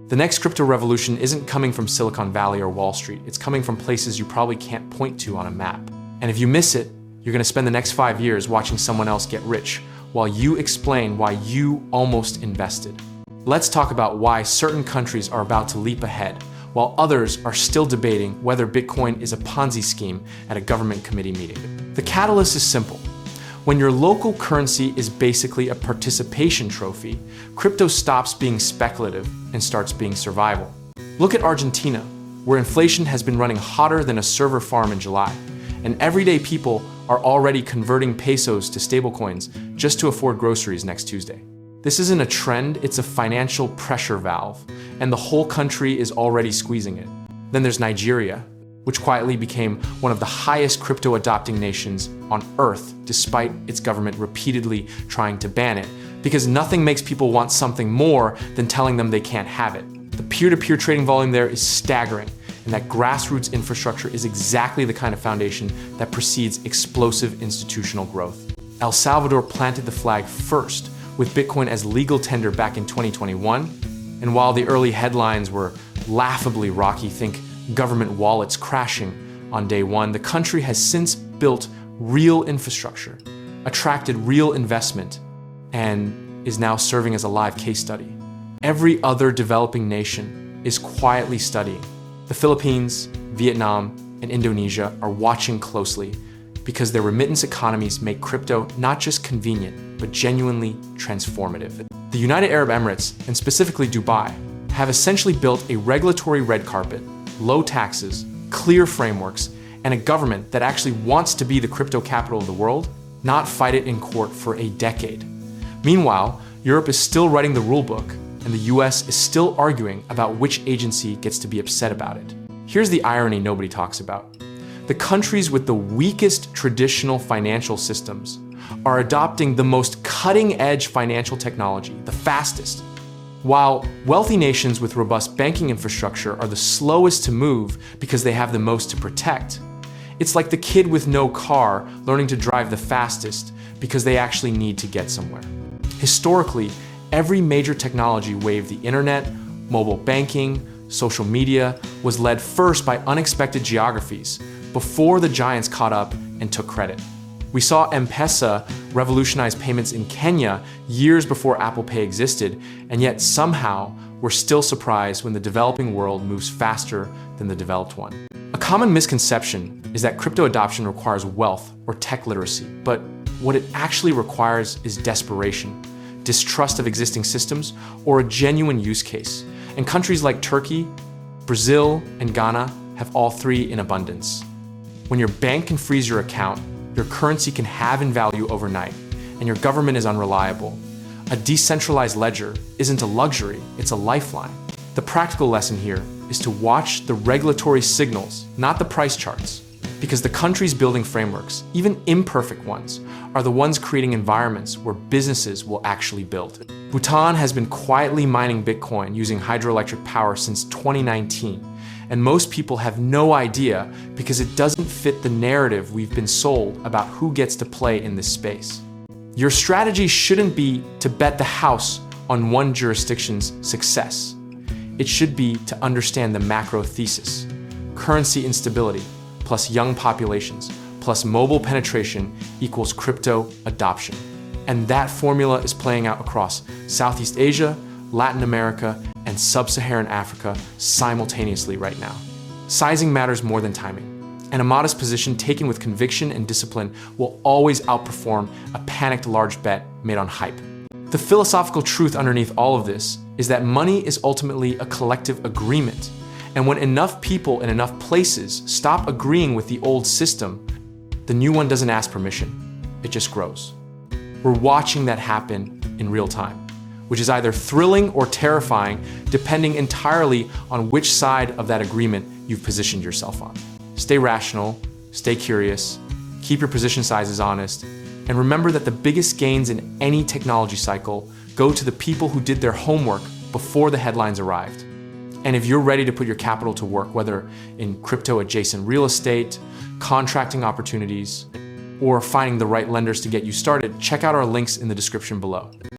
The next crypto revolution isn't coming from Silicon Valley or Wall Street. It's coming from places you probably can't point to on a map. And if you miss it, you're going to spend the next 5 years watching someone else get rich while you explain why you almost invested. Let's talk about why certain countries are about to leap ahead, while others are still debating whether Bitcoin is a Ponzi scheme at a government committee meeting. The catalyst is simple. When your local currency is basically a participation trophy, crypto stops being speculative and starts being survival. Look at Argentina, where inflation has been running hotter than a server farm in July, and everyday people are already converting pesos to stablecoins just to afford groceries next Tuesday. This isn't a trend, it's a financial pressure valve, and the whole country is already squeezing it. Then there's Nigeria, which quietly became one of the highest crypto-adopting nations on earth, despite its government repeatedly trying to ban it, because nothing makes people want something more than telling them they can't have it. The peer-to-peer trading volume there is staggering, and that grassroots infrastructure is exactly the kind of foundation that precedes explosive institutional growth. El Salvador planted the flag first, with Bitcoin as legal tender back in 2021, and while the early headlines were laughably rocky, think government wallets crashing on day one, the country has since built real infrastructure, attracted real investment, and is now serving as a live case study. Every other developing nation is quietly studying. The Philippines, Vietnam, and Indonesia are watching closely because their remittance economies make crypto not just convenient, but genuinely transformative. The United Arab Emirates, and specifically Dubai, have essentially built a regulatory red carpet, low taxes, clear frameworks, and a government that actually wants to be the crypto capital of the world, not fight it in court for a decade. Meanwhile, Europe is still writing the rulebook, and the US is still arguing about which agency gets to be upset about it. Here's the irony nobody talks about. The countries with the weakest traditional financial systems are adopting the most cutting-edge financial technology, the fastest, while wealthy nations with robust banking infrastructure are the slowest to move because they have the most to protect. It's like the kid with no car learning to drive the fastest because they actually need to get somewhere. Historically, every major technology wave, the internet, mobile banking, social media, was led first by unexpected geographies before the giants caught up and took credit. We saw M-Pesa revolutionize payments in Kenya years before Apple Pay existed, and yet somehow we're still surprised when the developing world moves faster than the developed one. A common misconception is that crypto adoption requires wealth or tech literacy, but what it actually requires is desperation, distrust of existing systems, or a genuine use case. And countries like Turkey, Brazil, and Ghana have all three in abundance. When your bank can freeze your account, your currency can halve in value overnight, and your government is unreliable. A decentralized ledger isn't a luxury, it's a lifeline. The practical lesson here is to watch the regulatory signals, not the price charts, because the countries building frameworks, even imperfect ones, are the ones creating environments where businesses will actually build. Bhutan has been quietly mining Bitcoin using hydroelectric power since 2019. And most people have no idea because it doesn't fit the narrative we've been sold about who gets to play in this space. Your strategy shouldn't be to bet the house on one jurisdiction's success. It should be to understand the macro thesis. Currency instability plus young populations plus mobile penetration equals crypto adoption. And that formula is playing out across Southeast Asia, Latin America, and Sub-Saharan Africa simultaneously right now. Sizing matters more than timing, and a modest position taken with conviction and discipline will always outperform a panicked large bet made on hype. The philosophical truth underneath all of this is that money is ultimately a collective agreement, and when enough people in enough places stop agreeing with the old system, the new one doesn't ask permission, it just grows. We're watching that happen in real time, which is either thrilling or terrifying, depending entirely on which side of that agreement you've positioned yourself on. Stay rational, stay curious, keep your position sizes honest, and remember that the biggest gains in any technology cycle go to the people who did their homework before the headlines arrived. And if you're ready to put your capital to work, whether in crypto-adjacent real estate, contracting opportunities, or finding the right lenders to get you started, check out our links in the description below.